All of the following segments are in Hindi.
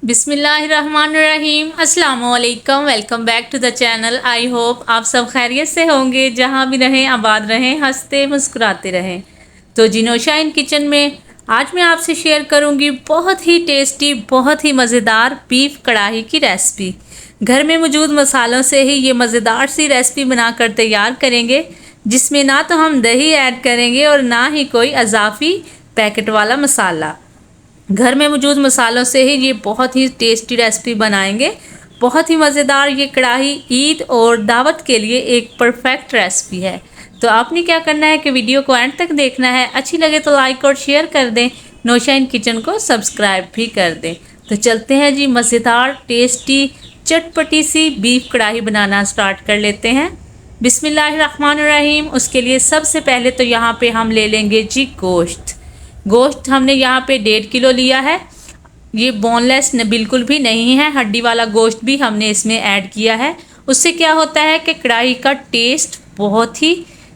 बिस्मिल्लाहिर्रहमानिर्रहीम अस्सलाम वालेकुम। Welcome back to the channel. I hope आप सब खैरियत से होंगे, जहाँ भी रहें आबाद रहें, हंसते मुस्कुराते रहें। तो जी नौशाइन किचन में आज मैं आपसे शेयर करूंगी बहुत ही टेस्टी, बहुत ही मज़ेदार बीफ कढ़ाई की रेसिपी। घर में मौजूद मसालों से ही ये मज़ेदार सी रेसिपी बनाकर तैयार करेंगे, जिसमें ना तो हम दही ऐड करेंगे और ना ही कोई अजाफी पैकेट वाला मसाला। घर में मौजूद मसालों से ही ये बहुत ही टेस्टी रेसिपी बनाएंगे। बहुत ही मज़ेदार ये कढ़ाई ईद और दावत के लिए एक परफेक्ट रेसिपी है। तो आपने क्या करना है कि वीडियो को एंड तक देखना है। अच्छी लगे तो लाइक और शेयर कर दें, नौशाइन किचन को सब्सक्राइब भी कर दें। तो चलते हैं जी, मज़ेदार टेस्टी चटपटी सी बीफ कढ़ाई बनाना स्टार्ट कर लेते हैं। बिस्मिल्लाहिर्रहमानिर्रहीम। उसके लिए सबसे पहले तो यहाँ पे हम ले लेंगे जी गोश्त हमने यहाँ पे 1.5 किलो लिया है। ये बोनलेस बिल्कुल भी नहीं है, हड्डी वाला गोश्त भी हमने इसमें ऐड किया है। उससे क्या होता है कि कढ़ाई का टेस्ट बहुत ही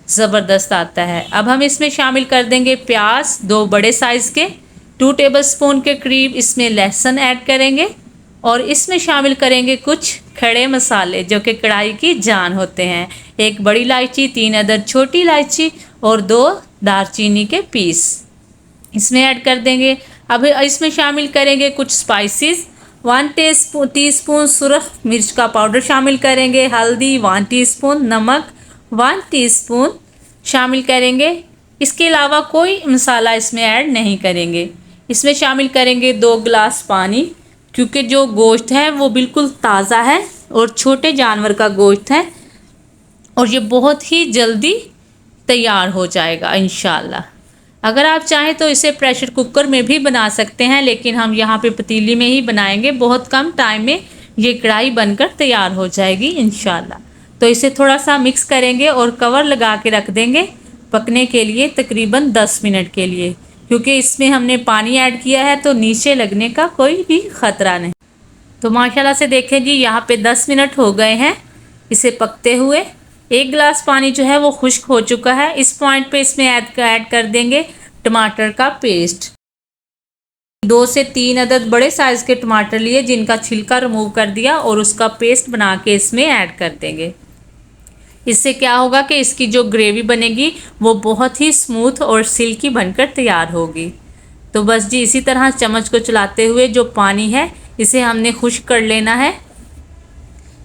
ज़बरदस्त आता है। अब हम इसमें शामिल कर देंगे प्याज 2 बड़े साइज़ के, 2 टेबलस्पून के करीब इसमें लहसुन ऐड करेंगे और इसमें शामिल करेंगे कुछ खड़े मसाले जो कि कढ़ाई की जान होते हैं। 1 बड़ी इलायची, 3 अदद छोटी इलायची और 2 दालचीनी के पीस इसमें ऐड कर देंगे। अब इसमें शामिल करेंगे कुछ स्पाइसेस। 1 टीस्पून सुरख मिर्च का पाउडर शामिल करेंगे, हल्दी 1 टीस्पून, नमक 1 टीस्पून शामिल करेंगे। इसके अलावा कोई मसाला इसमें ऐड नहीं करेंगे। इसमें शामिल करेंगे 2 गिलास पानी, क्योंकि जो गोश्त है वो बिल्कुल ताज़ा है और छोटे जानवर का गोश्त है और ये बहुत ही जल्दी तैयार हो जाएगा इंशाल्लाह। अगर आप चाहें तो इसे प्रेशर कुकर में भी बना सकते हैं, लेकिन हम यहाँ पे पतीली में ही बनाएंगे। बहुत कम टाइम में ये कढ़ाई बनकर तैयार हो जाएगी इंशाल्लाह। तो इसे थोड़ा सा मिक्स करेंगे और कवर लगा के रख देंगे पकने के लिए तकरीबन 10 मिनट के लिए, क्योंकि इसमें हमने पानी ऐड किया है तो नीचे लगने का कोई भी ख़तरा नहीं। तो माशाल्लाह से देखें जी, यहाँ पे 10 मिनट हो गए हैं इसे पकते हुए। 1 गिलास पानी जो है वो खुश्क हो चुका है। इस पॉइंट पे इसमें ऐड कर देंगे टमाटर का पेस्ट। 2 से 3 अदद बड़े साइज़ के टमाटर लिए, जिनका छिलका रिमूव कर दिया और उसका पेस्ट बना के इसमें ऐड कर देंगे। इससे क्या होगा कि इसकी जो ग्रेवी बनेगी वो बहुत ही स्मूथ और सिल्की बनकर तैयार होगी। तो बस जी, इसी तरह चम्मच को चलाते हुए जो पानी है इसे हमने खुश्क कर लेना है।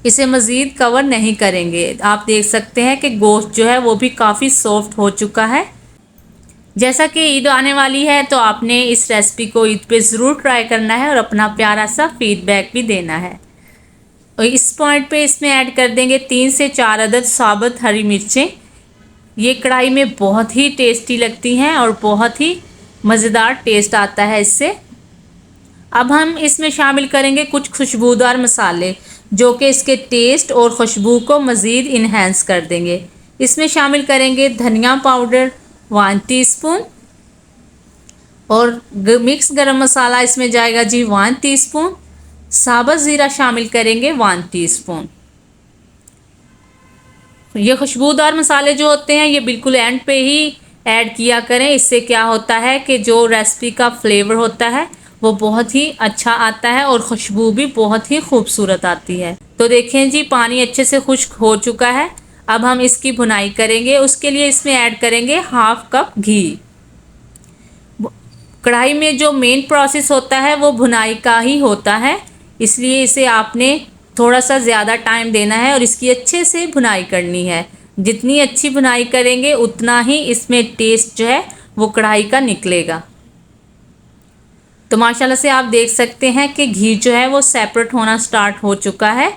इसे मज़ीद कवर नहीं करेंगे। आप देख सकते हैं कि गोश्त जो है वो भी काफ़ी सॉफ्ट हो चुका है। जैसा कि ईद आने वाली है तो आपने इस रेसिपी को ईद पे ज़रूर ट्राई करना है और अपना प्यारा सा फीडबैक भी देना है। और इस पॉइंट पे इसमें ऐड कर देंगे 3 से 4 अदद साबुत हरी मिर्चें। ये कढ़ाई में बहुत ही टेस्टी लगती हैं और बहुत ही मज़ेदार टेस्ट आता है इससे। अब हम इसमें शामिल करेंगे कुछ खुशबूदार मसाले जो कि इसके टेस्ट और खुशबू को मज़ीद इन्हेंस कर देंगे। इसमें शामिल करेंगे धनिया पाउडर 1 टीस्पून और मिक्स गरम मसाला इसमें जाएगा जी 1 टीस्पून। साबुत ज़ीरा शामिल करेंगे 1 टीस्पून। ये खुशबूदार मसाले जो होते हैं ये बिल्कुल एंड पे ही ऐड किया करें। इससे क्या होता है कि जो रेसिपी का फ्लेवर होता है वो बहुत ही अच्छा आता है और खुशबू भी बहुत ही खूबसूरत आती है। तो देखें जी, पानी अच्छे से खुश्क हो चुका है। अब हम इसकी भुनाई करेंगे। उसके लिए इसमें ऐड करेंगे 1/2 कप घी। कढ़ाई में जो मेन प्रोसेस होता है वो भुनाई का ही होता है, इसलिए इसे आपने थोड़ा सा ज़्यादा टाइम देना है और इसकी अच्छे से भुनाई करनी है। जितनी अच्छी भुनाई करेंगे उतना ही इसमें टेस्ट जो है वो कढ़ाई का निकलेगा। तो माशाल्लाह से आप देख सकते हैं कि घी जो है वो सेपरेट होना स्टार्ट हो चुका है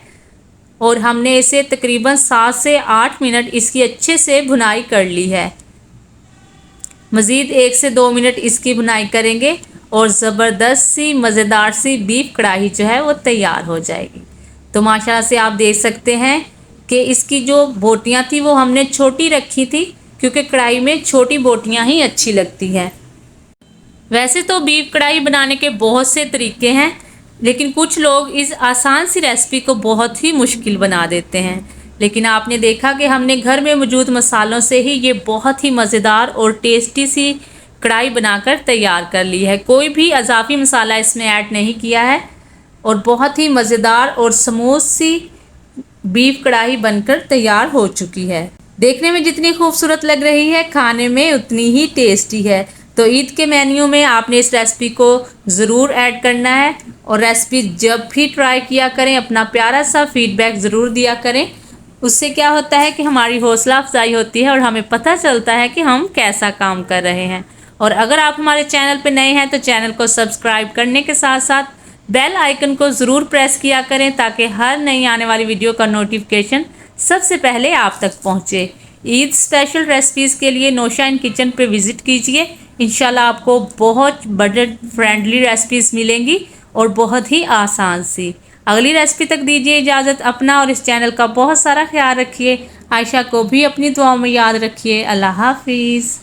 और हमने इसे तकरीबन 7 से 8 मिनट इसकी अच्छे से भुनाई कर ली है। मज़ीद 1 से 2 मिनट इसकी भुनाई करेंगे और ज़बरदस्त सी मज़ेदार सी बीफ कढ़ाई जो है वो तैयार हो जाएगी। तो माशाल्लाह से आप देख सकते हैं कि इसकी जो बोटियाँ थी वो हमने छोटी रखी थी, क्योंकि कढ़ाई में छोटी बोटियाँ ही अच्छी लगती हैं। वैसे तो बीफ कढ़ाई बनाने के बहुत से तरीके हैं, लेकिन कुछ लोग इस आसान सी रेसिपी को बहुत ही मुश्किल बना देते हैं। लेकिन आपने देखा कि हमने घर में मौजूद मसालों से ही ये बहुत ही मज़ेदार और टेस्टी सी कढ़ाई बनाकर तैयार कर ली है। कोई भी अजाफी मसाला इसमें ऐड नहीं किया है। और बहुत ही मज़ेदार और स्मूथ सी बीफ कढ़ाई बनकर तैयार हो चुकी है। देखने में जितनी खूबसूरत लग रही है, खाने में उतनी ही टेस्टी है। तो ईद के मेन्यू में आपने इस रेसिपी को ज़रूर ऐड करना है और रेसिपी जब भी ट्राई किया करें अपना प्यारा सा फीडबैक ज़रूर दिया करें। उससे क्या होता है कि हमारी हौसला अफजाई होती है और हमें पता चलता है कि हम कैसा काम कर रहे हैं। और अगर आप हमारे चैनल पर नए हैं तो चैनल को सब्सक्राइब करने के साथ साथ बेल आइकन को ज़रूर प्रेस किया करें ताकि हर नई आने वाली वीडियो का नोटिफिकेशन सबसे पहले आप तक पहुंचे। ईद स्पेशल रेसिपीज़ के लिए नौशाइन किचन पे विज़िट कीजिए। इंशाल्लाह आपको बहुत बजट फ्रेंडली रेसिपीज़ मिलेंगी और बहुत ही आसान सी। अगली रेसिपी तक दीजिए इजाज़त। अपना और इस चैनल का बहुत सारा ख्याल रखिए। आयशा को भी अपनी दुआओं में याद रखिए। अल्लाह हाफिज़।